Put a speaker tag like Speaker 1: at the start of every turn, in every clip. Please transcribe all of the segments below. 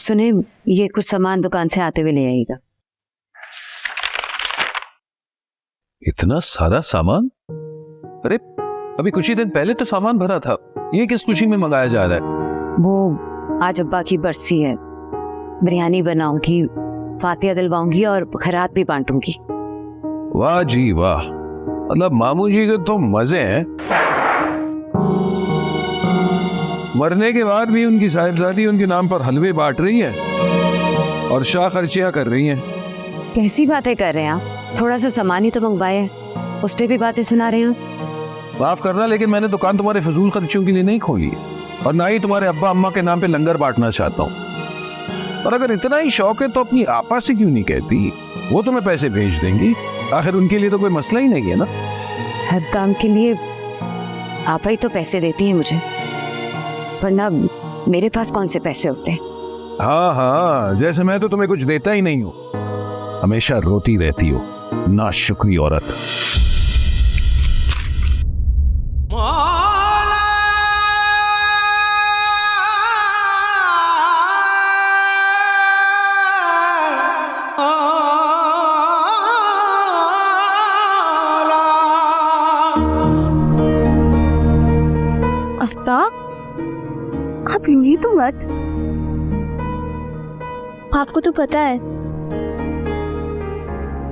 Speaker 1: सुने, ये कुछ सामान दुकान से आते हुए ले आएगा।
Speaker 2: इतना सारा सामान? अरे अभी कुछ ही दिन पहले तो सामान भरा था, ये किस खुशी में मंगाया जा रहा है?
Speaker 1: वो आज अब्बा की बरसी है, बिरयानी बनाऊंगी, फातिहा दिलवाऊंगी और खैरात भी बांटूंगी।
Speaker 2: वाह जी वाह, मतलब मामू जी के तो मजे हैं। मरने के बाद भी उनकी साहिबजादी उनके नाम पर हलवे बांट रही है और शाह खर्चियां कर रही हैं।
Speaker 1: कैसी बातें कर रहे हैं आप? थोड़ा सा सामान ही तो मंगवाया है, उस पर भी बातें सुना रहे हो।
Speaker 2: माफ करना, लेकिन मैंने दुकान तुम्हारे फजूल खर्चियों के लिए नहीं खोली और ना ही तुम्हारे अब्बा अम्मा के नाम पे लंगर बांटना चाहता हूँ। और अगर इतना ही शौक है तो अपनी आपा से क्यों नहीं कहती, वो तुम्हें पैसे भेज देंगी। आखिर उनके लिए तो कोई मसला ही नहीं है ना।
Speaker 1: हर काम के लिए आपा ही तो पैसे देती हैं मुझे, वरना मेरे पास कौन से पैसे होते हैं।
Speaker 2: हाँ हाँ, जैसे मैं तो तुम्हें कुछ देता ही नहीं हूँ, हमेशा रोती रहती हो, नाशुक्री औरत।
Speaker 3: आफ्ताब, आप रोइए तो मत, आपको तो पता है।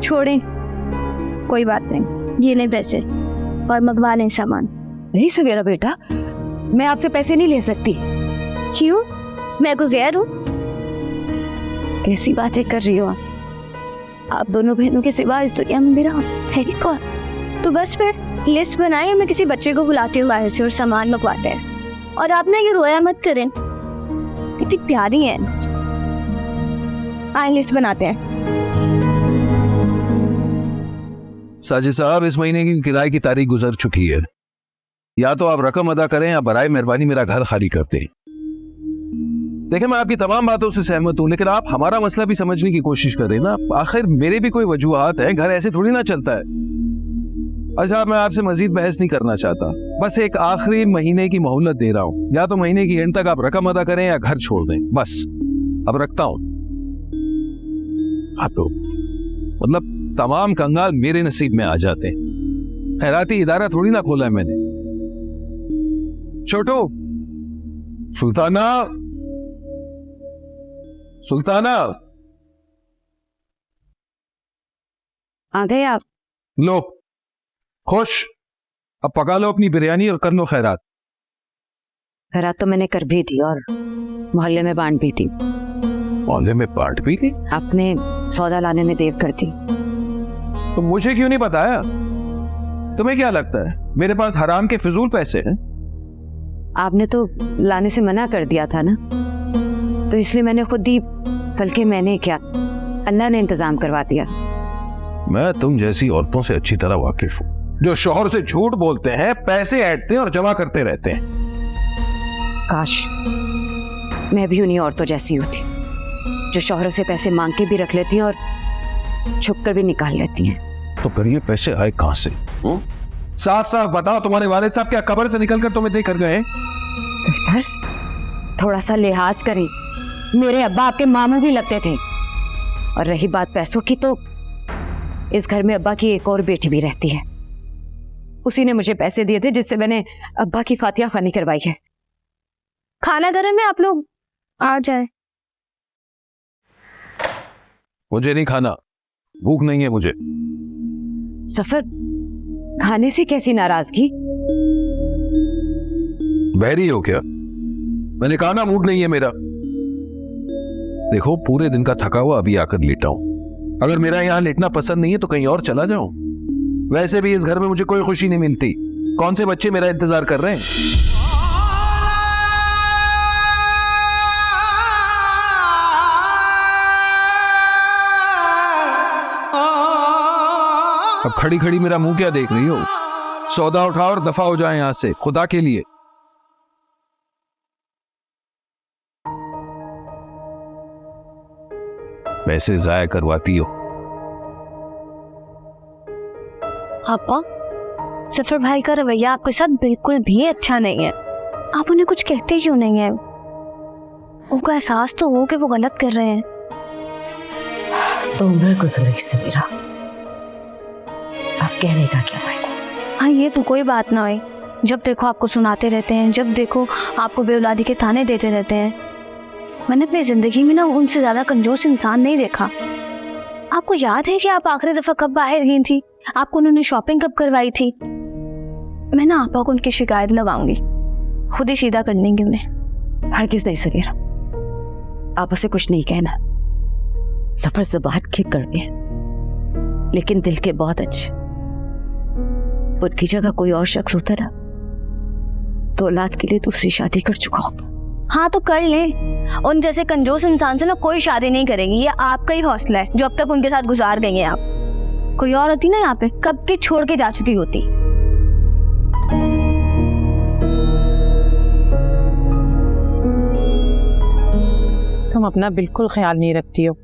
Speaker 3: छोड़ें, कोई बात नहीं, ये लें पैसे और मंगवा लें सामान।
Speaker 1: नहीं सवेरा बेटा, मैं आपसे पैसे नहीं ले सकती।
Speaker 3: क्यों? मैं कोई गैर हूँ?
Speaker 1: कैसी बातें कर रही हो
Speaker 3: आप दोनों बहनों के सिवा इस दुनिया में मेरा है ही कौन? तो बस फिर लिस्ट बनाए, मैं किसी बच्चे को बुलाती हूँ बाहर से और सामान मंगवाते हैं। और आप ना ये रोया मत करें, कितनी प्यारी है। आए लिस्ट बनाते हैं।
Speaker 2: साजिद साहब, इस महीने की किराए की तारीख गुजर चुकी है, या तो आप रकम अदा करें या बराए मेहरबानी मेरा घर खाली कर दें। देखिए, मैं आपकी तमाम बातों से सहमत हूं, लेकिन आप हमारा मसला भी समझने की कोशिश करें ना। आखिर मेरे भी कोई वजूहात हैं, घर ऐसे थोड़ी ना चलता है। अच्छा, मैं आपसे मजीद बहस नहीं करना चाहता, बस एक आखिरी महीने की मोहलत दे रहा हूं। या तो महीने की एंड तक आप रकम अदा करें या घर छोड़ दें, बस। अब रखता हूं। हाँ, तो मतलब तमाम कंगाल मेरे नसीब में आ जाते हैं। खैराती इदारा थोड़ी ना खोला है मैंने। छोटू, सुल्ताना, सुल्ताना,
Speaker 1: आ गए आप?
Speaker 2: लो, खुश। अब पका लो अपनी बिरयानी और कर लो खैरात।
Speaker 1: खैरात तो मैंने कर भी दी और मोहल्ले में बांट भी दी।
Speaker 2: मोहल्ले में बांट भी दी?
Speaker 1: आपने सौदा लाने में देर कर दी।
Speaker 2: तो मुझे क्यों नहीं बताया? तुम्हें क्या लगता है मेरे पास हराम के फिजूल पैसे हैं?
Speaker 1: आपने तो लाने से मना कर दिया था ना, तो इसलिए मैंने खुद ही, बल्कि मैंने क्या, अल्लाह ने इंतजाम करवा दिया।
Speaker 2: मैं तुम जैसी औरतों से अच्छी तरह वाकिफ हूं, जो शौहर से झूठ बोलते हैं, पैसे ऐंठते हैं और जमा करते रहते हैं।
Speaker 1: काश मैं भी उन्हीं औरतों जैसी होती, जो शौहरों से पैसे मांग के भी रख लेती हैं और छुप कर भी निकाल लेती हैं।
Speaker 2: तो फिर ये पैसे आए कहां से? साफ साफ बताओ, तुम्हारे वालिद साहब क्या कब्र से निकल कर तुम्हें दे कर गए?
Speaker 1: थोड़ा सा लिहाज करें, मेरे अब्बा आपके मामू भी लगते थे। और रही बात पैसों की, तो इस घर में अब्बा की एक और बेटी भी रहती है, उसी ने मुझे पैसे दिए थे जिससे मैंने अब्बा की फातिहा खानी करवाई है।
Speaker 3: खाना गर्म है, आप लोग आ जाए।
Speaker 2: मुझे नहीं खाना, भूख नहीं है मुझे।
Speaker 1: सफर, खाने से कैसी नाराजगी?
Speaker 2: बहरी हो क्या? मैंने कहा ना, मूड नहीं है मेरा। देखो, पूरे दिन का थका हुआ अभी आकर लेटा हूं। अगर मेरा यहां लेटना पसंद नहीं है तो कहीं और चला जाऊं। वैसे भी इस घर में मुझे कोई खुशी नहीं मिलती। कौन से बच्चे मेरा इंतजार कर रहे हैं? अब खड़ी खड़ी मेरा मुंह क्या देख रही हो? सौदा उठाओ और दफा हो जाए यहां से, खुदा के लिए। पैसे जाया करवाती हो।
Speaker 3: पापा, सफर भाई का रवैया आपके साथ बिल्कुल भी अच्छा नहीं है। आप उन्हें कुछ कहते क्यों नहीं है? उनको एहसास तो हो कि वो गलत कर रहे हैं।
Speaker 1: तो उम्र गुजर गई समीरा, अब कहने का क्या फायदा।
Speaker 3: हाँ, ये तो कोई बात ना हुई। जब देखो आपको सुनाते रहते हैं, जब देखो आपको बेऔलादी के ताने देते रहते हैं। मैंने अपनी ज़िंदगी में ना उनसे ज़्यादा कंजूस इंसान नहीं देखा। आपको याद है कि आप आखिरी दफ़ा कब बाहर गई थी? आपको उन्होंने शॉपिंग कब करवाई थी? मैं ना आपा को उनकी शिकायत लगाऊंगी, खुद ही सीधा कर लेंगे उन्हें।
Speaker 1: हरगिज़ नहीं समीरा, आपस से कुछ नहीं कहना। सफर ज़बान के कड़वे हैं, लेकिन दिल के बहुत अच्छे। उनकी जगह कोई और शख्स होता ना तो औलाद के लिए दूसरी शादी कर चुका होता।
Speaker 3: हाँ तो कर ले। उन जैसे कंजूस इंसान से ना कोई शादी नहीं करेगी। ये आपका ही हौसला है जो अब तक उनके साथ गुजार गई हैं आप। कोई और होती ना यहाँ पे कब की छोड़ के जा चुकी होती।
Speaker 4: तुम अपना बिल्कुल ख्याल नहीं रखती हो,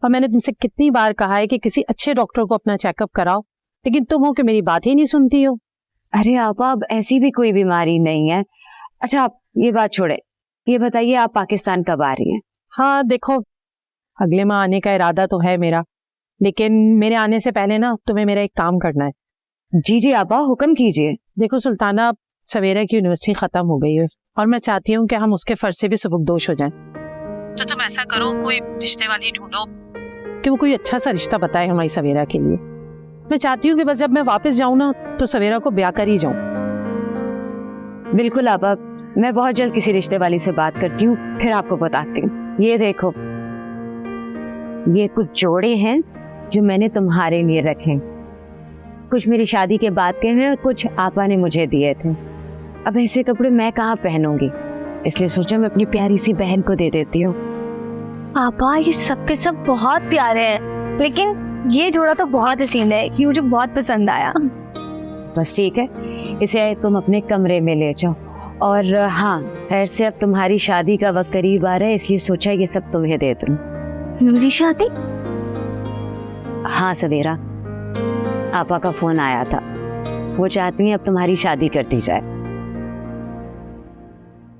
Speaker 4: और मैंने तुमसे कितनी बार कहा है कि किसी अच्छे डॉक्टर को अपना चेकअप कराओ, लेकिन तुम हो कि मेरी बात ही नहीं सुनती हो।
Speaker 1: अरे आपा, अब ऐसी भी कोई बीमारी नहीं है। अच्छा आप ये बात छोड़े, ये बताइए आप पाकिस्तान कब आ रही हैं?
Speaker 4: हाँ देखो, अगले माह आने का इरादा तो है मेरा, लेकिन मेरे आने से पहले ना तुम्हें मेरा एक काम करना है।
Speaker 1: जी जी आपा, हुक्म कीजिए।
Speaker 4: देखो सुल्ताना, सवेरा की यूनिवर्सिटी खत्म हो गई है और मैं चाहती हूँ कि हम उसके फर्ज से भी सुबकदोश हो जाएं। तो तुम ऐसा करो, कोई रिश्ते वाली ढूंढो कि वो कोई अच्छा सा रिश्ता बताए हमारी सवेरा के लिए। मैं चाहती हूँ कि बस जब मैं वापस जाऊँ ना तो सवेरा को ब्याह कर ही जाऊँ।
Speaker 1: बिल्कुल आपा, मैं बहुत जल्द किसी रिश्ते वाली से बात करती हूँ, फिर आपको बताती हूँ। ये देखो, ये कुछ जोड़े हैं जो मैंने तुम्हारे लिए रखे। कुछ मेरी शादी के बाद के हैं और कुछ आपा ने मुझे दिए थे। अब ऐसे कपड़े मैं कहाँ पहनूंगी, इसलिए सोचा मैं अपनी प्यारी सी बहन को दे देती हूँ।
Speaker 3: आपा ये सब के सब बहुत प्यारे हैं, लेकिन ये जोड़ा तो बहुत हसीन है, ये मुझे बहुत पसंद आया।
Speaker 1: बस ठीक है, इसे तुम अपने कमरे में ले जाओ। और हाँ, खैर से अब तुम्हारी शादी का वक्त करीब आ रहा है, इसलिए सोचा ये सब तुम्हें दे दूं।
Speaker 3: मेरी शादी?
Speaker 1: हाँ सवेरा, आपा का फोन आया था, वो चाहती हैं अब तुम्हारी शादी कर दी जाए।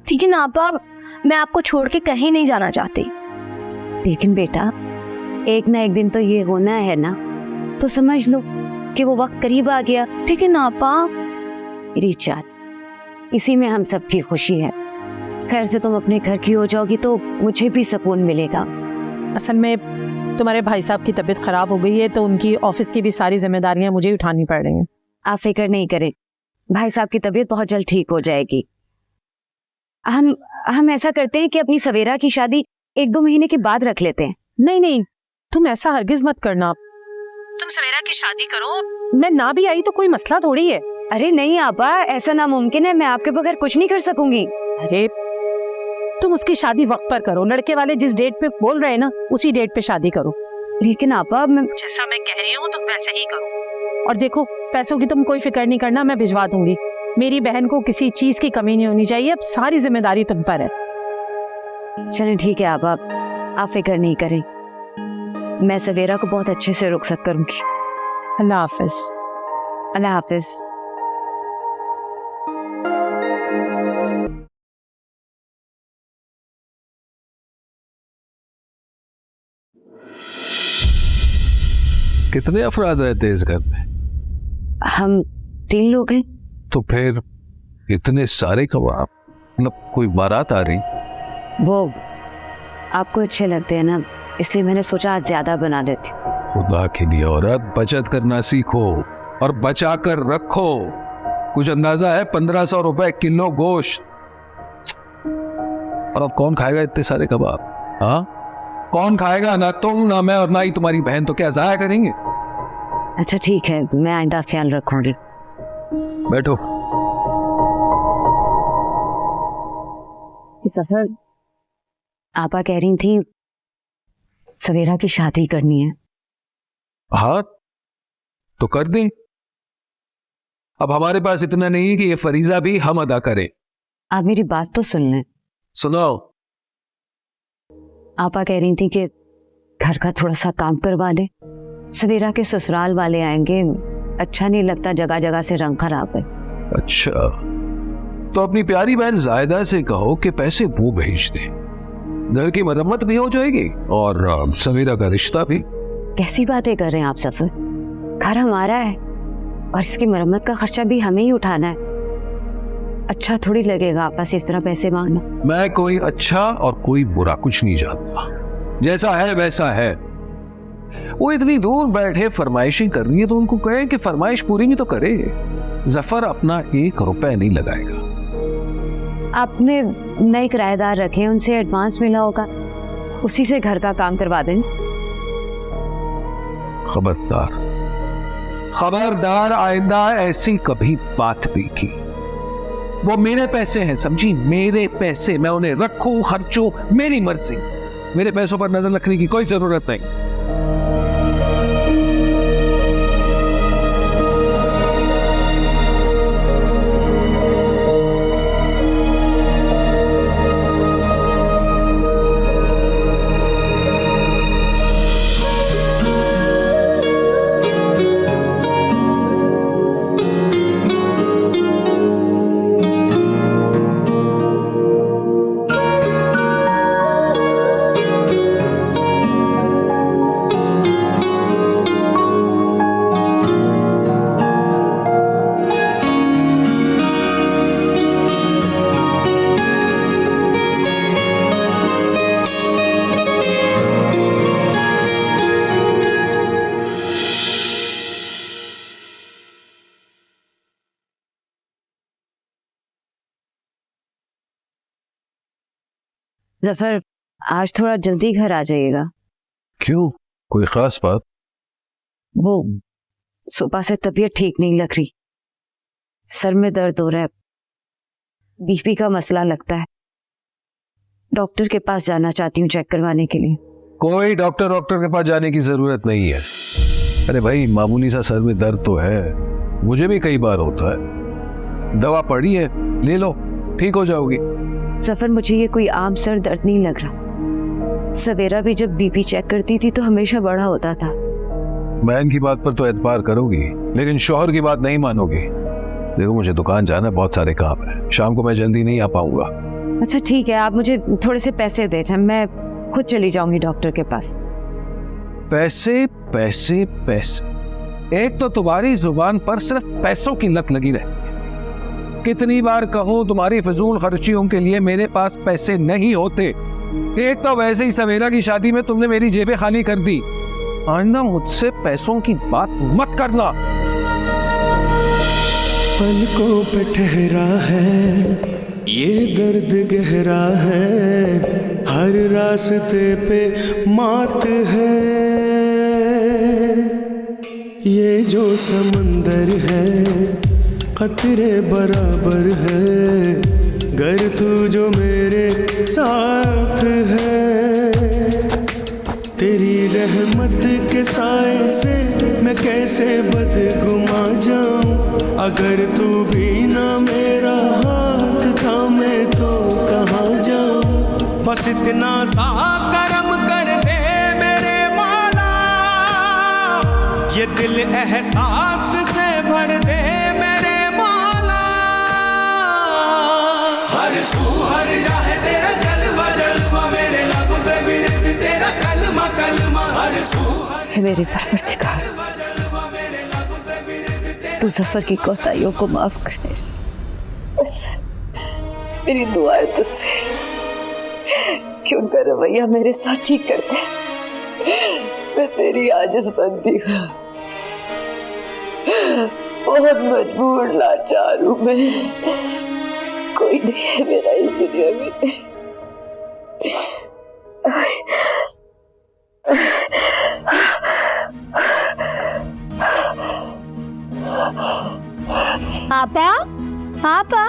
Speaker 3: लेकिन आपा, मैं आपको छोड़ के कहीं नहीं जाना चाहती।
Speaker 1: लेकिन बेटा, एक ना एक दिन तो ये होना है ना, तो समझ लो कि वो वक्त करीब आ गया।
Speaker 3: लेकिन आपा,
Speaker 1: मेरी जान, इसी में हम सबकी खुशी है। खैर से तुम अपने घर की हो जाओगी तो मुझे भी सुकून मिलेगा।
Speaker 4: असल में तुम्हारे भाई साहब की तबीयत खराब हो गई है, तो उनकी ऑफिस की भी सारी जिम्मेदारियां मुझे ही उठानी पड़ रही हैं।
Speaker 1: आप फिक्र नहीं करें, भाई साहब की तबीयत बहुत जल्द ठीक हो जाएगी। हम ऐसा करते हैं कि अपनी सवेरा की शादी 1-2 महीने के बाद रख लेते हैं।
Speaker 4: नहीं नहीं, तुम ऐसा हरगिज मत करना। तुम सवेरा की शादी करो, मैं ना भी आई तो कोई मसला थोड़ी है।
Speaker 1: अरे नहीं आपा, ऐसा नामुमकिन है, मैं आपके बगैर कुछ नहीं कर सकूंगी।
Speaker 4: अरे तुम उसकी शादी वक्त पर करो, लड़के वाले जिस डेट पे बोल रहे हैं ना उसी डेट पे शादी करो।
Speaker 1: लेकिन आपा,
Speaker 4: जैसा मैं कह रही हूँ तुम वैसा ही करो। और देखो, पैसों की तुम कोई फिक्र नहीं करना, मैं भिजवा दूंगी। मेरी बहन को किसी चीज की कमी नहीं होनी चाहिए, अब सारी जिम्मेदारी तुम पर है।
Speaker 1: चलें ठीक है आपा, आप फिक्र नहीं करें, मैं सवेरा को बहुत अच्छे से रुखसत करूंगी।
Speaker 4: अल्लाह हाफिज।
Speaker 1: अल्लाह हाफिज।
Speaker 2: कितने अफराद रहते हैं इस घर में?
Speaker 1: हम 3 लोग हैं।
Speaker 2: तो फिर इतने सारे कबाब, मतलब कोई बारात आ रही?
Speaker 1: वो आपको अच्छे लगते हैं ना, इसलिए मैंने सोचा आज ज्यादा बना देती।
Speaker 2: खुदा के लिए औरत, बचत करना सीखो और बचा कर रखो। कुछ अंदाजा है 1500 रुपए किलो गोश्त, और अब कौन खाएगा इतने सारे कबाब? हाँ, कौन खाएगा? ना तुम, ना मैं, और ना ही तुम्हारी बहन। तो क्या जाया करेंगे?
Speaker 1: अच्छा ठीक है, मैं आइंदा ख्याल रखूंगी।
Speaker 2: बैठो।
Speaker 1: सफर, आपा कह रही थी सवेरा की शादी करनी है।
Speaker 2: हाँ तो कर दें। अब हमारे पास इतना नहीं है कि ये फरीजा भी हम अदा करें।
Speaker 1: आप मेरी बात तो सुन लें।
Speaker 2: सुनाओ।
Speaker 1: आपा कह रही थी कि घर का थोड़ा सा काम करवा ले, सवेरा के ससुराल वाले आएंगे, अच्छा नहीं लगता, जगह जगह से रंग खराब है।
Speaker 2: अच्छा, तो अपनी प्यारी बहन जायदा से कहो कि पैसे वो भेज दे। घर की मरम्मत भी हो जाएगी और सवेरा का रिश्ता भी।
Speaker 1: कैसी बातें कर रहे हैं आप सफर? घर हमारा है और इसकी मरम्मत का खर्चा भी हमें ही उठाना है। अच्छा थोड़ी लगेगा आपस इस तरह पैसे मांगना।
Speaker 2: मैं कोई अच्छा और कोई बुरा कुछ नहीं जानता, जैसा है वैसा है। वो इतनी दूर बैठे फरमाइशें कर रही है तो उनको कहे कि फरमाइश पूरी भी तो करे। जफर अपना 1 रुपया नहीं लगाएगा।
Speaker 1: आपने नए किराएदार रखे हैं, उनसे एडवांस मिला होगा, उसी से घर का काम करवा दें।
Speaker 2: खबरदार खबरदार, आइंदा ऐसी कभी बात भी की। वो मेरे पैसे हैं, समझी? मेरे पैसे, मैं उन्हें रखूं खर्चूं मेरी मर्जी। मेरे पैसों पर नजर रखने की कोई जरूरत नहीं।
Speaker 1: जफर, आज थोड़ा जल्दी घर आ जाइएगा।
Speaker 2: क्यों, कोई खास बात?
Speaker 1: वो सुबह से तबीयत ठीक नहीं लग रही, सर में दर्द हो रहा है, बीपी का मसला लगता है। डॉक्टर के पास जाना चाहती हूँ चेक करवाने के लिए।
Speaker 2: कोई डॉक्टर के पास जाने की जरूरत नहीं है। अरे भाई, मामूली सा सर में दर्द तो है, मुझे भी कई बार होता है। दवा पड़ी है, ले लो, ठीक हो जाओगी।
Speaker 1: सफर, मुझे ये कोई आम सर दर्द नहीं लग रहा। सवेरा भी जब बीपी चेक करती थी तो हमेशा बढ़ा होता था।
Speaker 2: बहन की बात पर तो एतबार करोगी, लेकिन शौहर की बात नहीं मानोगी। देखो, मुझे दुकान जाना है, बहुत सारे काम है, शाम को मैं जल्दी नहीं आ पाऊंगा।
Speaker 1: अच्छा ठीक है, आप मुझे थोड़े से पैसे दे जाएं, मैं खुद चली जाऊंगी डॉक्टर के पास।
Speaker 2: पैसे पैसे पैसे, एक तो तुम्हारी जुबान पर सिर्फ पैसों की लत लगी रहती है। कितनी बार कहूं, तुम्हारी फजूल खर्चियों के लिए मेरे पास पैसे नहीं होते। एक तो वैसे ही सवेरा की शादी में तुमने मेरी जेबें खाली कर दी। आइंदा मुझसे पैसों की बात मत करना।
Speaker 5: पलकों पे ठहरा है ये दर्द गहरा है, हर रास्ते पे मात है। ये जो समंदर है खतरे बराबर है, गर तू जो मेरे साथ है। तेरी रहमत के साए से मैं कैसे बदगुमा जाऊं, अगर तू भी ना मेरा हाथ थामे तो कहाँ जाऊं। बस इतना सा करम कर दे मेरे मौला, ये दिल एहसास से भर दे मेरे मौला। हर सू हर जाए तेरा जलवा जलवा, मेरे लब पे विरद तेरा कलमा कलमा। हर सू हर
Speaker 1: मेरे परवरदिगार, तू जफर की कोताहियों को माफ कर दे। बस मेरी दुआ है तुझसे कि उनका रवैया मेरे साथ ठीक कर दे। मैं तेरी आजिज़ बंदी हूँ, बहुत मजबूर लाचार हूँ मैं। कोई नहीं है मेरा इस दुनिया में।
Speaker 3: पापा पापा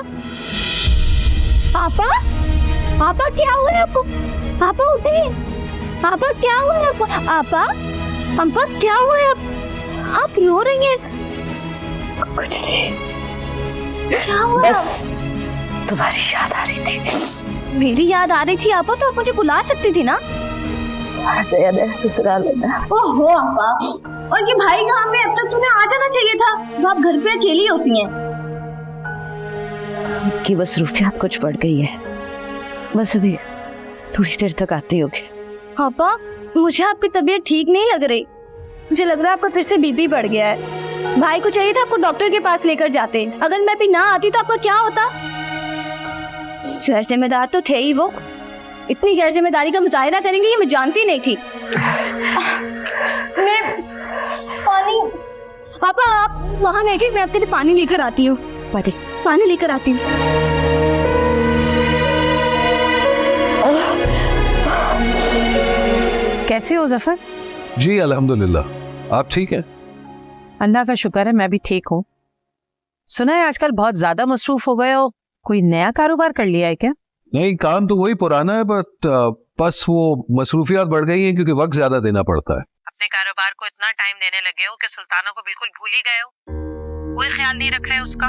Speaker 3: पापा पापा, क्या हुआ है आपको? पापा उठे, पापा क्या हुआ है आपको? पापा पापा क्या हुआ है आप रो रही हैं?
Speaker 1: कुछ नहीं,
Speaker 3: क्या हुआ?
Speaker 1: बस तुम्हारी याद आ रही थी।
Speaker 3: मेरी याद आ रही थी आपा, तो आप मुझे बुला सकती थी ना।
Speaker 1: ससुराल में।
Speaker 3: ओहो आपा, और ये भाई कहाँ पे? अब तक तुम्हें आ जाना चाहिए था, तो आप घर पे अकेली होती हैं।
Speaker 1: की मसरूफियत कुछ बढ़ गई है, बस अभी थोड़ी देर तक आती होगी।
Speaker 3: पापा, मुझे आपकी तबीयत ठीक नहीं लग रही। मुझे लग रहा है आपका फिर से बीपी बढ़ गया है। भाई को चाहिए था आपको डॉक्टर के पास लेकर जाते। अगर मैं भी ना आती तो आपका क्या होता? गैर जिम्मेदार तो थे ही वो। इतनी गैर जिम्मेदारी का मुजाहिरा करेंगे ये मैं जानती नहीं थी। मैं पानी, पापा आप वहाँ बैठिए, मैं आपके लिए पानी लेकर आती हूँ। पानी लेकर आती हूँ।
Speaker 4: कैसे हो जफर?
Speaker 2: जी अल्हम्दुलिल्लाह, आप ठीक हैं?
Speaker 4: अल्लाह का शुक्र है, मैं भी ठीक हूँ। सुना है आजकल बहुत ज्यादा मसरूफ हो गए हो, कोई नया कारोबार कर लिया है क्या?
Speaker 2: नहीं, काम तो वही पुराना है, बट बस वो मसरूफियात बढ़ गई हैं क्योंकि वक्त ज्यादा देना पड़ता है।
Speaker 4: अपने कारोबार को इतना टाइम देने लगे हो कि सुल्ताना को बिल्कुल भूल ही गए हो। कोई ख्याल नहीं रख रहे उसका।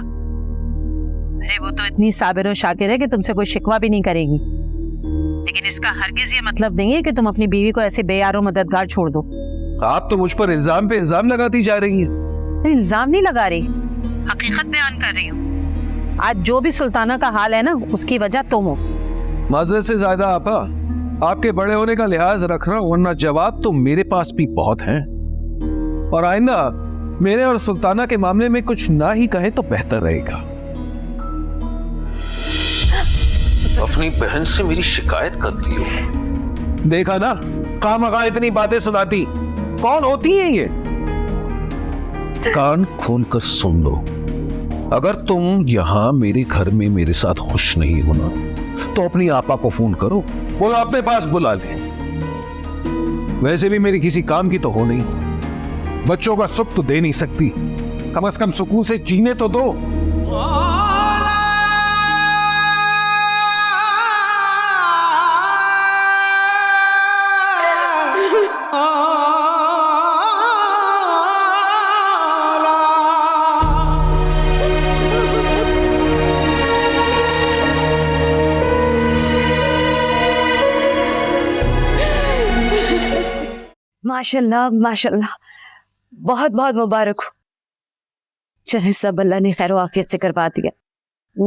Speaker 4: अरे वो तो इतनी साबिर और शाकिर है कि तुमसे कोई शिकवा भी नहीं करेगी। लेकिन इसका हरगिज ये मतलब नहीं है कि तुम अपनी बीवी को ऐसे बेयारो मददगार छोड़ दो।
Speaker 2: आप तो मुझ पर इल्जाम पे इल्जाम लगाती जा रही हैं।
Speaker 4: इल्जाम नहीं लगा रही, हकीकत बयान कर रही हूँ। आज जो भी सुल्ताना का हाल है ना, उसकी वजह तुम हो।
Speaker 2: माजरत से ज्यादा आपा, आपके बड़े होने का लिहाज रख रहा हूं, वरना जवाब तो मेरे पास भी बहुत हैं। और आइंदा मेरे और सुल्ताना के मामले में कुछ ना ही कहे तो बेहतर रहेगा। अपनी बहन से मेरी शिकायत करती हो। देखा ना, खामखा इतनी बातें सुनाती। कौन होती है ये? कान खोलकर सुन लो, अगर तुम यहाँ मेरे घर में मेरे साथ खुश नहीं होना तो अपनी आपा को फोन करो, वो अपने पास बुला ले। वैसे भी मेरी किसी काम की तो हो नहीं, बच्चों का सुख तो दे नहीं सकती, कम से कम सुकून से जीने तो दो।
Speaker 1: माशाल्लाह माशाल्लाह, बहुत बहुत मुबारक हो। चले, सब अल्लाह ने खैर आफियत से करवा दिया।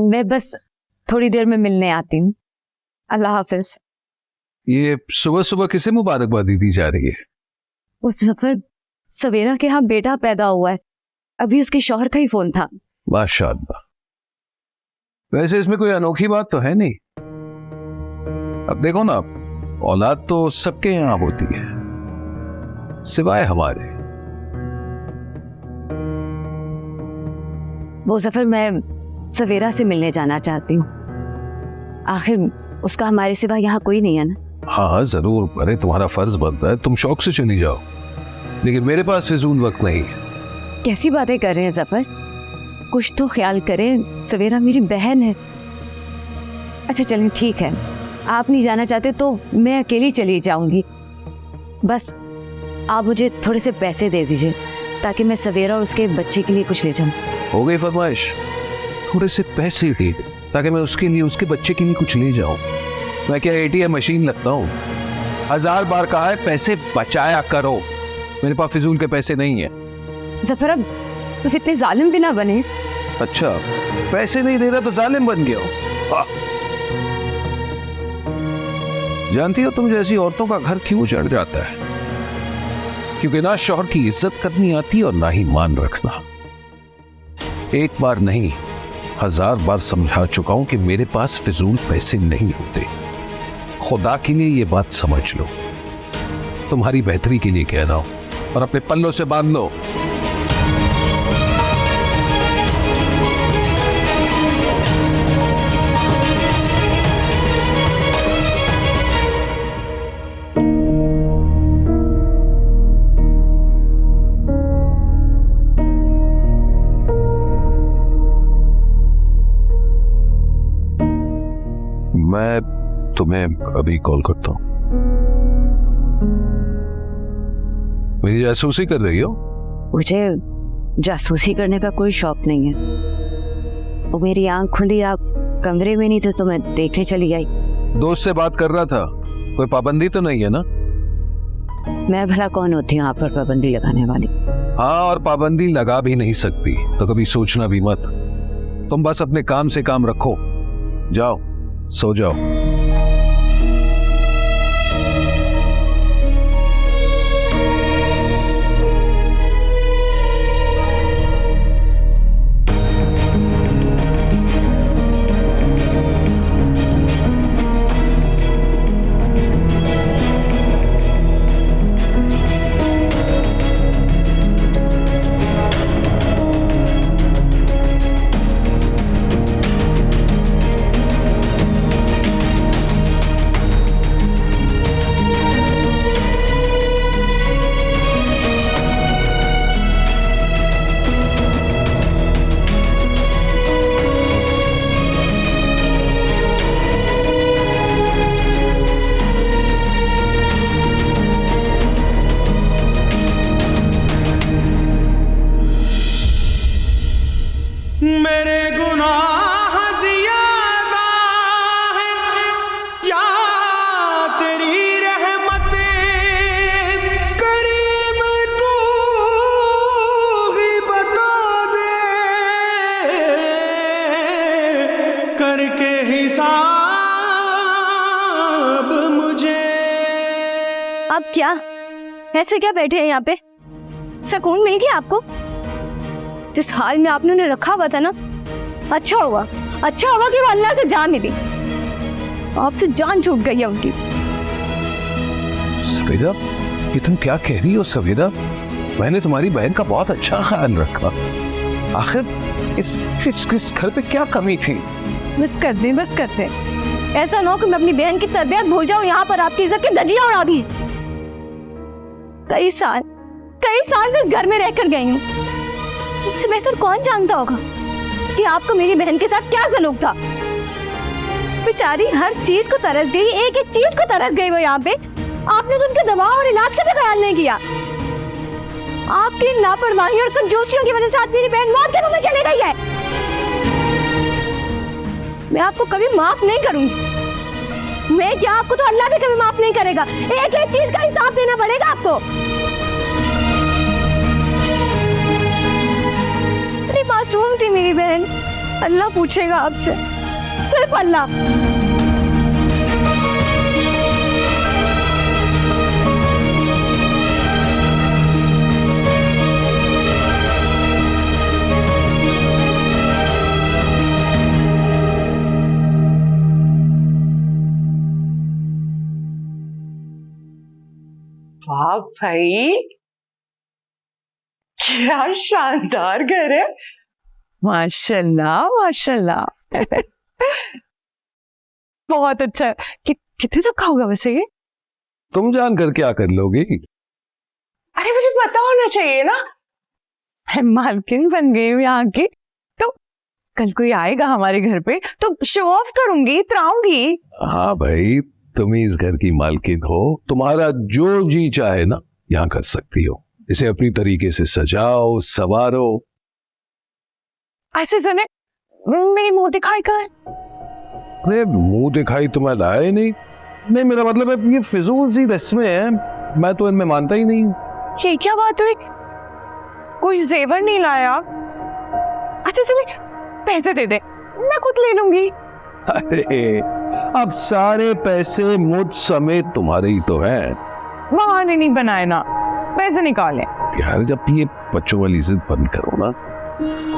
Speaker 1: मैं बस थोड़ी देर में मिलने आती हूँ। अल्लाह हाफिज।
Speaker 2: ये सुबह सुबह किसे मुबारकबादी दी जा रही है?
Speaker 1: उस जफर सवेरा के यहाँ बेटा पैदा हुआ है, अभी उसके शौहर का ही फोन था।
Speaker 2: माशाअल्लाह। वैसे इसमें कोई अनोखी बात तो है नहीं। अब देखो ना, औलाद तो सबके यहाँ होती है सिवाय हमारे।
Speaker 1: वो जफर, मैं सवेरा से मिलने जाना चाहती हूँ। आखिर उसका हमारे सिवा यहाँ कोई नहीं है ना।
Speaker 2: हाँ जरूर, अरे तुम्हारा फर्ज बनता है, तुम शौक से चली जाओ, लेकिन मेरे पास फिजूल वक्त नहीं है।
Speaker 1: कैसी बातें कर रहे हैं जफर, कुछ तो ख्याल करें, सवेरा मेरी बहन है। अच्छा चलें, ठीक है, आप नहीं जाना चाहते तो मैं अकेली चली जाऊंगी। बस आप मुझे थोड़े से पैसे दे दीजिए ताकि मैं सवेरा और उसके बच्चे के लिए कुछ ले जाऊं।
Speaker 2: हो गई फरमाइश, थोड़े से पैसे दे दे ताकि मैं उसके लिए, उसके बच्चे के लिए कुछ ले जाऊं। मैं क्या ATM मशीन लगता हूँ? 1000 बार कहा है पैसे बचाया करो, मेरे पास फिजूल के पैसे नहीं है।
Speaker 1: जफर, अब तो इतने जालिम भी ना बने।
Speaker 2: अच्छा, पैसे नहीं दे रहा तो जालिम बन गया हो? जानती हो तुम जैसी औरतों का घर क्यों चढ़ जाता है? क्योंकि ना शौहर की इज्जत करनी आती और ना ही मान रखना। एक बार नहीं 1000 बार समझा चुका हूं कि मेरे पास फिजूल पैसे नहीं होते। खुदा के लिए ये बात समझ लो, तुम्हारी बेहतरी के लिए कह रहा हूं, और अपने पल्लों से बांध लो। मैं तुम्हें अभी कॉल करता हूं। मेरी जासूसी कर रही हो?
Speaker 1: मुझे जासूसी करने का कोई शौक नहीं है। वो मेरी आंख खुली, आप कमरे में नहीं थे तो मैं देखने चली आई।
Speaker 2: दोस्त से बात कर रहा था, कोई पाबंदी तो नहीं है ना?
Speaker 1: मैं भला कौन होती हूँ आप पर पाबंदी लगाने वाली?
Speaker 2: हाँ, और पाबंदी लगा भी नहीं सकती तो कभी सोचना भी मत। तुम बस अपने काम से काम रखो, जाओ सो जाओ।
Speaker 3: क्या ऐसे क्या बैठे हैं यहाँ पे? सुकून मिल गया आपको? जिस हाल में आपने उन्हें रखा हुआ था ना, अच्छा हुआ कि वो अल्लाह से जान मिली। आपसे जान छूट गई है उनकी।
Speaker 2: सवेदा, ये तुम क्या कह रही हो सवेदा? मैंने तुम्हारी बहन का बहुत अच्छा ख्याल रखा। आखिर इस घर पे क्या कमी थी?
Speaker 3: बस कर दे। ऐसा ना हो कि मैं अपनी बहन की तरबियत भूल जाऊं, यहाँ पर आपकी इज्जत की धज्जियां उड़ा दी। कई साल मैं इस घर में रहकर गई हूँ। मुझसे बेहतर कौन जानता होगा कि आपको मेरी बहन के साथ क्या सलूक था। बेचारी हर चीज को तरस गई, एक चीज को तरस गई वो यहाँ पे। आपने तो उनके दवा और इलाज का भी ख्याल नहीं किया। आपकी लापरवाही और कंजूसियों की वजह से आज मेरी बहन मौत के मुंह में चली गई है। मैं आपको कभी माफ नहीं करूंगी। मैं क्या, आपको तो अल्लाह भी कभी माफ नहीं करेगा। एक चीज का हिसाब देना पड़ेगा आपको। अरे मासूम थी मेरी बहन, अल्लाह पूछेगा आपसे, सिर्फ अल्लाह।
Speaker 6: वाह भाई, क्या शानदार घर है। माशाल्लाह माशाल्लाह। बहुत अच्छा है। कितने तक का होगा वैसे ये?
Speaker 2: तुम जानकर क्या कर लोगी?
Speaker 6: अरे मुझे पता होना चाहिए ना, मैं मालकिन बन गई हूँ यहाँ की, तो कल कोई आएगा हमारे घर पे तो शो ऑफ करूंगी, इतराऊंगी।
Speaker 2: हाँ भाई, तुम ही इस घर की मालकिन हो। तुम्हारा जो जी चाहे ना यहाँ कर सकती हो। इसे अपनी तरीके से सजाओ, संवारो।
Speaker 6: ऐसे सुने, मेरी मुंह दिखाई कहाँ है?
Speaker 2: अरे मुंह दिखाई तुम्हें लाया ही नहीं। मेरा मतलब है ये फिजूल सी रस्में हैं, मैं तो इनमें मानता ही नहीं।
Speaker 6: ये क्या बात हुई? कोई जेवर नहीं लाया? अच्छा चले, पैसे दे दे, मैं खुद ले लूंगी।
Speaker 2: अरे अब सारे पैसे मुझ समेत तुम्हारे ही तो हैं।
Speaker 6: बहाने नहीं बनाए ना, पैसे निकाले।
Speaker 2: यार जब ये बच्चों वाली जिद बंद करो ना।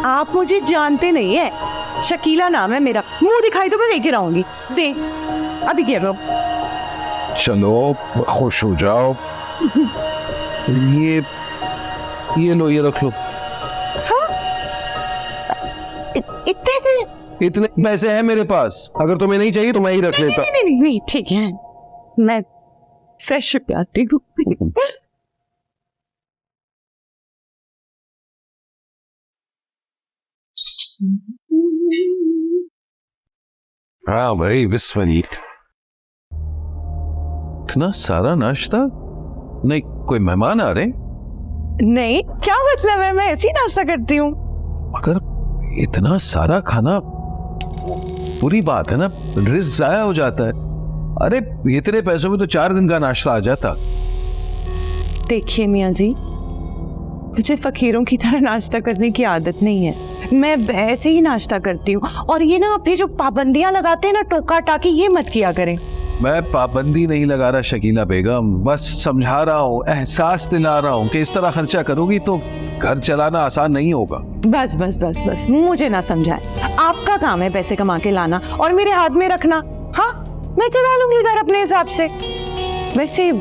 Speaker 6: आप मुझे जानते नहीं है, शकीला नाम है मेरा। मुंह दिखाई तो मैं लेके रहूंगी। दे, अभी कह रहा हूं।
Speaker 2: चलो खुश हो जाओ। ये लो, ये रख लो।
Speaker 6: हाँ? इतने से?
Speaker 2: इतने पैसे हैं मेरे पास, अगर तुम्हें नहीं चाहिए तो मैं ही रख लेता।
Speaker 6: नहीं, ठीक है, मैं फ्रेश होके आती हूँ।
Speaker 2: हाँ भाई, बिस्मिल्लाह। इतना सारा नाश्ता? नहीं, कोई मेहमान आ रहे?
Speaker 6: नहीं, क्या मतलब है, मैं ऐसे ही नाश्ता करती हूँ।
Speaker 2: मगर इतना सारा खाना बुरी बात है ना, रिस्क जाया हो जाता है। अरे इतने पैसों में तो 4 दिन का नाश्ता आ जाता।
Speaker 6: देखिए मियाँ जी, मुझे फकीरों की तरह नाश्ता करने की आदत नहीं है। मैं ऐसे ही नाश्ता करती हूँ। और ये ना अपनी जो पाबंदियां लगाते हैं ना, टोका टाकी, ये मत किया करें।
Speaker 2: मैं पाबंदी नहीं लगा रहा शकीला बेगम, बस समझा रहा हूँ, एहसास दिला रहा हूँ कि इस तरह खर्चा करोगी तो घर चलाना आसान नहीं होगा।
Speaker 6: बस बस बस बस, मुझे ना समझाए। आपका काम है पैसे कमा के लाना और मेरे हाथ में रखना। हाँ, मैं चला लूंगी घर अपने हिसाब से। वैसे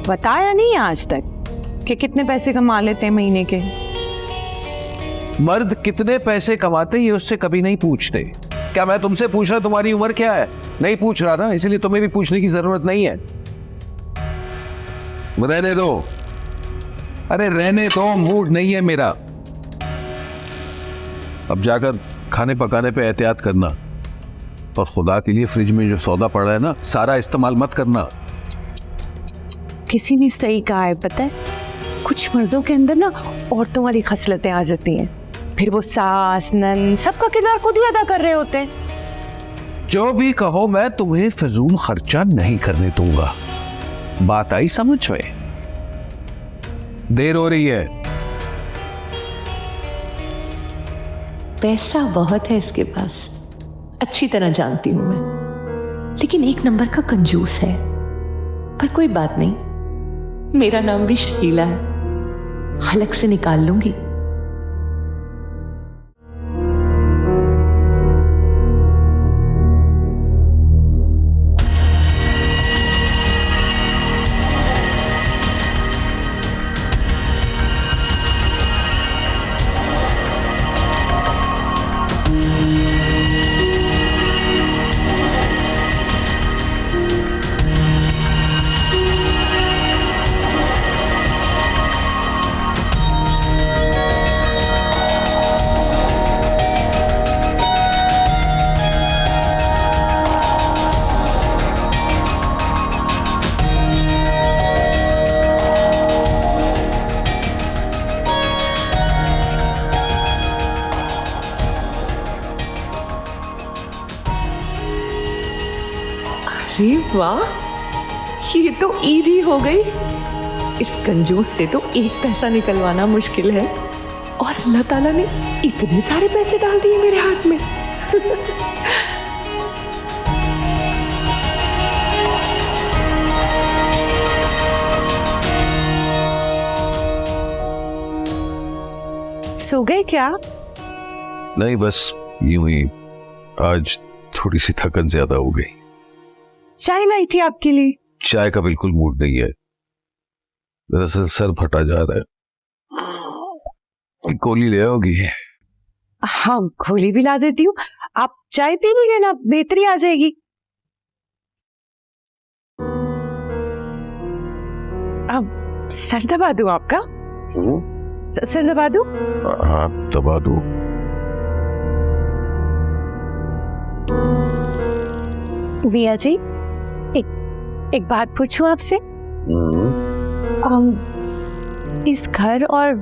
Speaker 6: बताया नहीं आज तक कि कितने पैसे कमा लेते हैं महीने के।
Speaker 2: मर्द कितने पैसे कमाते हैं ये उससे कभी नहीं पूछते। क्या मैं तुमसे पूछ रहा तुम्हारी उम्र क्या है? नहीं पूछ रहा ना, इसलिए तुम्हें भी पूछने की जरूरत नहीं है। रहने दो। अरे रहने दो, मूड नहीं है मेरा। अब जाकर खाने पकाने पे एहतियात करना, और खुदा के लिए फ्रिज में जो सौदा पड़ा है ना, सारा इस्तेमाल मत करना।
Speaker 6: किसी ने सही कहा है, पता है, कुछ मर्दों के अंदर ना औरतों वाली खसलतें आ जाती हैं, फिर वो सास नन सबका किरदार खुद ही अदा कर रहे होते हैं।
Speaker 2: जो भी कहो, मैं तुम्हें फिजूल खर्चा नहीं करने दूंगा। बात आई समझ में? देर हो रही है।
Speaker 7: पैसा बहुत है इसके पास, अच्छी तरह जानती हूं मैं, लेकिन एक नंबर का कंजूस है। पर कोई बात नहीं, मेरा नाम भी शकीला है, अलग से निकाल लूंगी। अरे वाह, ये तो ईद ही हो गई। इस कंजूस से तो एक पैसा निकलवाना मुश्किल है, और अल्लाह ताला ने इतने सारे पैसे डाल दिए मेरे हाथ में।
Speaker 6: सो गए क्या?
Speaker 2: नहीं, बस यूं ही। आज थोड़ी सी थकन ज्यादा हो गई।
Speaker 6: चाय लाई थी आपके लिए।
Speaker 2: चाय का बिल्कुल मूड नहीं है, दरअसल सर फटा जा रहा है। गोली ले आओगी?
Speaker 6: हाँ, गोली भी ला देती हूँ। आप चाय पी लीजिए ना, बेहतरी आ जाएगी। अब सर दबा दूं आपका? सर दबा दूं?
Speaker 2: हाँ, दबा दो।
Speaker 6: मियाँ जी, एक बात पूछूं आपसे? इस घर और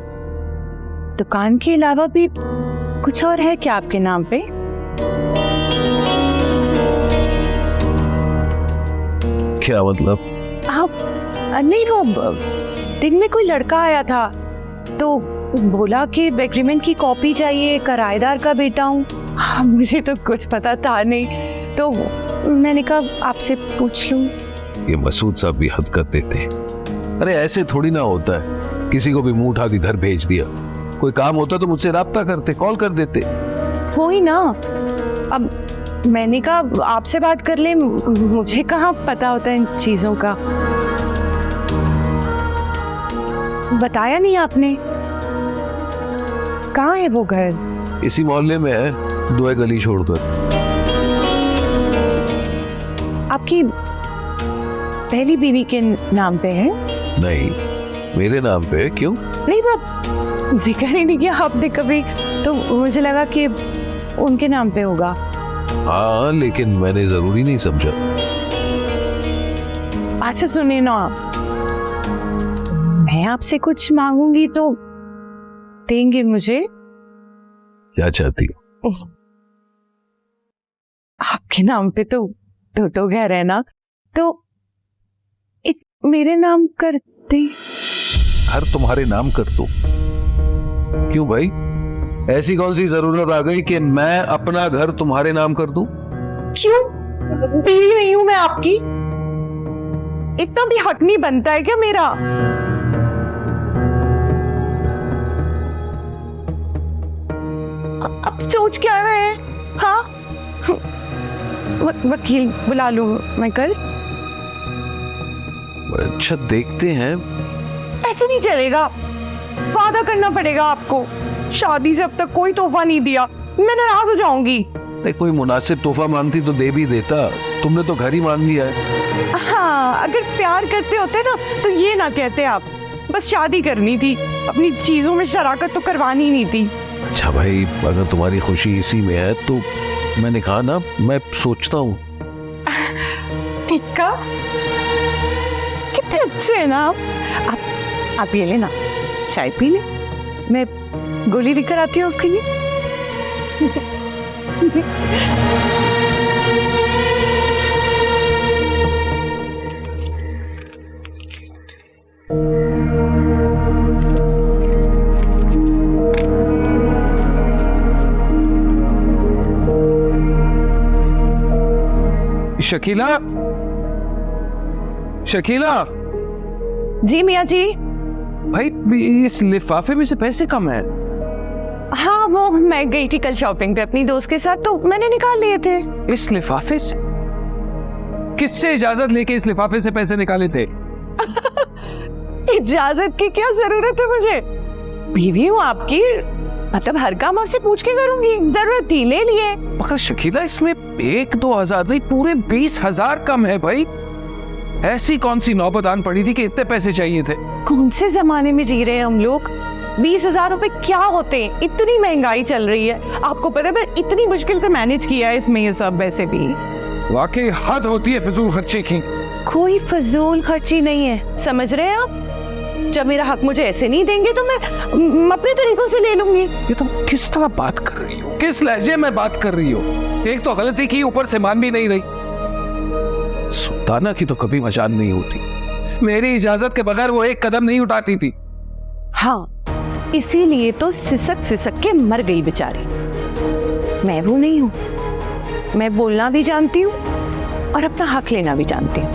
Speaker 6: दुकान के अलावा भी कुछ और है क्या आपके नाम पे?
Speaker 2: क्या मतलब?
Speaker 6: नहीं, वो दिन में कोई लड़का आया था तो बोला कि एग्रीमेंट की कॉपी चाहिए, किराएदार का बेटा हूँ। मुझे तो कुछ पता था नहीं, तो मैंने कहा आपसे पूछ लूं।
Speaker 2: ये मसूद साहब भी हद कर देते हैं। अरे ऐसे थोड़ी ना होता है, किसी को भी मुंह उठा के घर भेज दिया। कोई काम होता तो मुझसे राब्ता करते, कॉल कर देते।
Speaker 6: वो ही ना, अब मैंने कहा आपसे बात कर ले, मुझे कहाँ पता होता है इन चीजों का। बताया नहीं आपने? कहाँ है वो घर?
Speaker 2: इसी मोहल्ले में है, 2 गली छोड़कर।
Speaker 6: आपकी पहली बीवी के नाम पे है?
Speaker 2: नहीं, मेरे नाम पे है। क्यों?
Speaker 6: नहीं, वो जिक्र ही नहीं किया आपने कभी, तो मुझे लगा कि उनके नाम पे होगा।
Speaker 2: हाँ, लेकिन मैंने जरूरी नहीं समझा।
Speaker 6: अच्छा सुनिए ना, मैं आपसे कुछ मांगूंगी तो देंगे मुझे?
Speaker 2: क्या चाहती हो?
Speaker 6: आपके नाम पे तो घर है ना, तो एक मेरे नाम कर दे।
Speaker 2: घर तुम्हारे नाम कर दो? क्यों भाई, ऐसी कौन सी जरूरत आ गई कि मैं अपना घर तुम्हारे नाम कर दूं?
Speaker 6: क्यों? बीवी नहीं हूं मैं आपकी? इतना भी हक नहीं बनता है क्या मेरा? अब सोच क्या रहे हैं? हाँ, वकील बुला लूं मैं कल?
Speaker 2: अच्छा, देखते हैं।
Speaker 6: ऐसे नहीं चलेगा, वादा करना पड़ेगा आपको। शादी से अब तक कोई तोहफा नहीं दिया, मैं नाराज हो जाऊंगी।
Speaker 2: नहीं, कोई मुनासिब तोहफा मांगती तो दे भी देता, तुमने तो घर ही मांग लिया है।
Speaker 6: हाँ, अगर प्यार करते होते ना तो ये ना कहते आप। बस शादी करनी थी, अपनी चीजों में शराकत तो करवानी नहीं थी।
Speaker 2: अच्छा भाई, अगर तुम्हारी खुशी इसी में है तो मैंने कहा ना, मैं सोचता हूँ।
Speaker 6: टिक्का, कितने अच्छे हैं ना आप ये लेना, चाय पी ले, मैं गोली लेकर आती हूँ आपके लिए।
Speaker 2: शकीला, शकीला,
Speaker 6: जी मियाँ जी।
Speaker 2: भाई इस लिफाफे में से पैसे कम है।
Speaker 6: हाँ, वो मैं गई थी कल शॉपिंग पे अपनी दोस्त के साथ, तो मैंने निकाल लिए थे।
Speaker 2: इस लिफाफे से? किससे इजाजत लेके इस लिफाफे से पैसे निकाले थे?
Speaker 6: इजाजत की क्या जरूरत है मुझे, बीवी हूँ आपकी, मतलब हर काम आपसे पूछ के करूंगी, जरूरत थी ले लिए।
Speaker 2: मगर शकीला इसमें 1-2 हजार नहीं, पूरे 20,000 कम है भाई। ऐसी कौन सी नौबत आन पड़ी थी कि इतने पैसे चाहिए थे?
Speaker 6: कौन से जमाने में जी रहे हैं हम लोग? 20,000 रुपए क्या होते हैं, इतनी महंगाई चल रही है, आपको पता है मैं इतनी मुश्किल से मैनेज किया है इसमें ये सब। वैसे भी
Speaker 2: वाकई हद होती है फिजूल खर्ची की।
Speaker 6: कोई फजूल खर्ची नहीं है, समझ रहे हैं आप? जब मेरा हक मुझे ऐसे नहीं देंगे तो मैं अपने तरीकों से ले लूंगी।
Speaker 2: ये तुम किस तरह बात कर रही हो, किस लहजे में बात कर रही हो? एक तो गलती की, ऊपर से मान भी नहीं रही। सुल्ताना की तो कभी मजाल नहीं होती, मेरी इजाजत के बगैर वो एक कदम नहीं उठाती थी।
Speaker 6: हाँ, इसीलिए तो सिसक सिसक के मर गई बेचारी। मैं वो नहीं हूं, मैं बोलना भी जानती हूँ और अपना हक लेना भी जानती हूँ।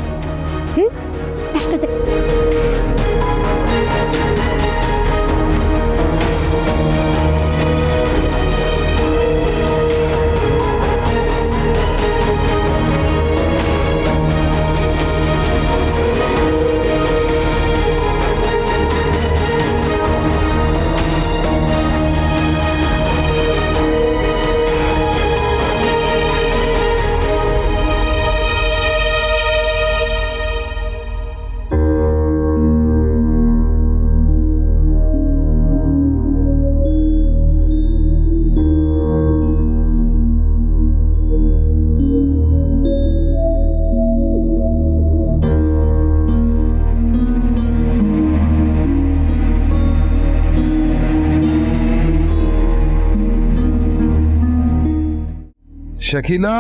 Speaker 2: शकीला,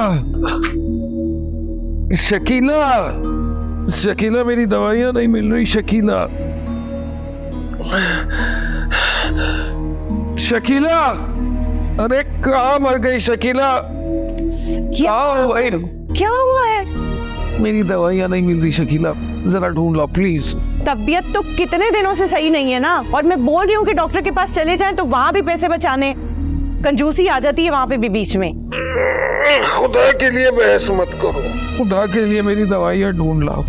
Speaker 2: शकीला, शकीला, मेरी दवाइयां नहीं मिल रही। शकीला, शकीला, अरे कहाँ मर गई शकीला?
Speaker 6: क्या
Speaker 2: हुआ?
Speaker 6: क्या हुआ है?
Speaker 2: मेरी दवाइयां नहीं मिल रही शकीला, जरा ढूंढ लो प्लीज।
Speaker 6: तबीयत तो कितने दिनों से सही नहीं है ना, और मैं बोल रही हूँ कि डॉक्टर के पास चले जाएं तो वहां भी पैसे बचाने, कंजूसी आ जाती है वहां पे भी बीच में।
Speaker 2: खुदा के लिए बहस मत करो, खुदा के लिए मेरी दवाइयां ढूंढ लाओ।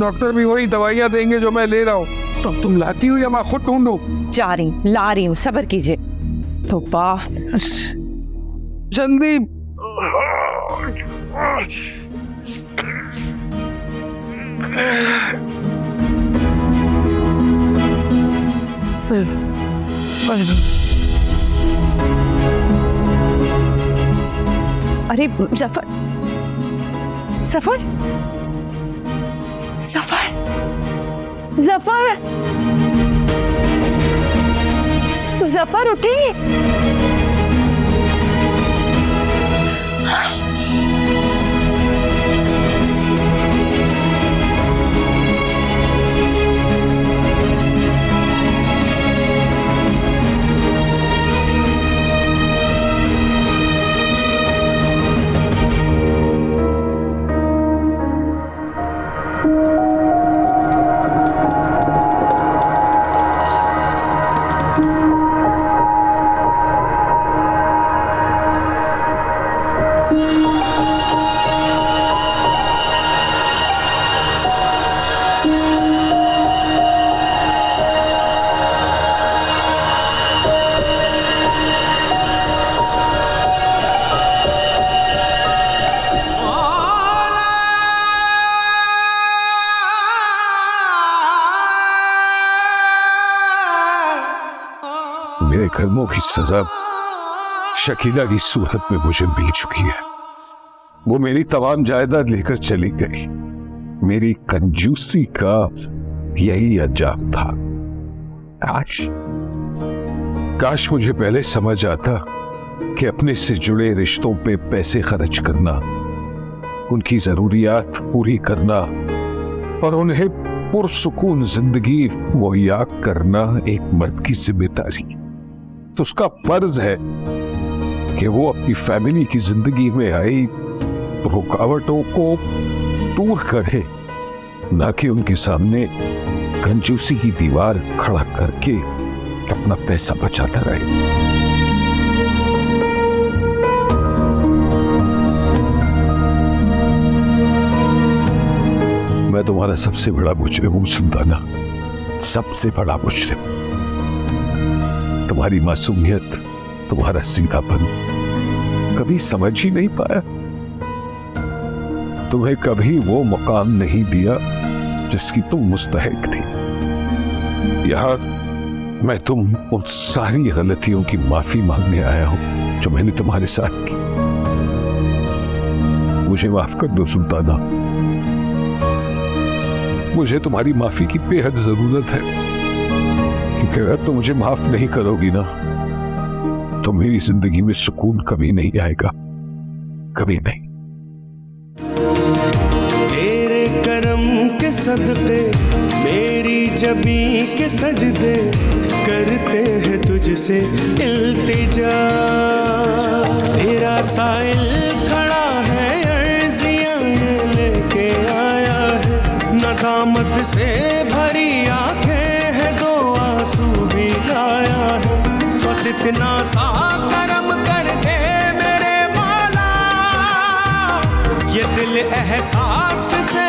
Speaker 2: डॉक्टर भी वही दवाइयां देंगे जो मैं ले रहा हूँ। तो तुम लाती हो या मैं खुद ढूंढूं?
Speaker 6: जा रही हूँ, ला रही हूँ, सब्र कीजिए। तो वाह,
Speaker 2: जल्दी।
Speaker 6: अरे जफर, सफर, सफर, जफर, जफर उठिए।
Speaker 2: मेरे कर्मों की सजा शकीला की सूरत में मुझे मिल चुकी है। वो मेरी तमाम जायदाद लेकर चली गई। मेरी कंजूसी का यही अंजाम था। काश मुझे पहले समझ आता कि अपने से जुड़े रिश्तों पे पैसे खर्च करना, उनकी जरूरियात पूरी करना और उन्हें पुरसुकून जिंदगी मुहैया करना एक मर्द की जिम्मेदारी, तो उसका फर्ज है कि वो अपनी फैमिली की जिंदगी में आई रुकावटों को दूर करे, ना कि उनके सामने
Speaker 8: कंजूसी की दीवार खड़ा करके अपना पैसा बचाता रहे। मैं तुम्हारा सबसे बड़ा मुजरिम हूं सुल्ताना, सबसे बड़ा मुजरिम। तुम्हारी मासूमियत, तुम्हारा सीधापन कभी समझ ही नहीं पाया। तुम्हें कभी वो मुकाम नहीं दिया जिसकी तुम मुस्तहिक थी। यहां मैं तुम उन सारी गलतियों की माफी मांगने आया हूं जो मैंने तुम्हारे साथ की। मुझे माफ कर दो सुल्ताना, मुझे तुम्हारी माफी की बेहद जरूरत है, क्योंकि अगर तुम मुझे माफ नहीं करोगी ना तो मेरी जिंदगी में सुकून कभी नहीं आएगा, कभी नहीं।
Speaker 5: तेरे करम के सदके मेरी जबी के सजदे करते हैं तुझसे इल्तिजा। तेरा साइल खड़ा है अर्जियां लेके आया है, नदामत से भरी आंखें हैं दो आंसू भी लाया है। बस इतना सा करम कर दे मेरे मौला, ये दिल एहसास से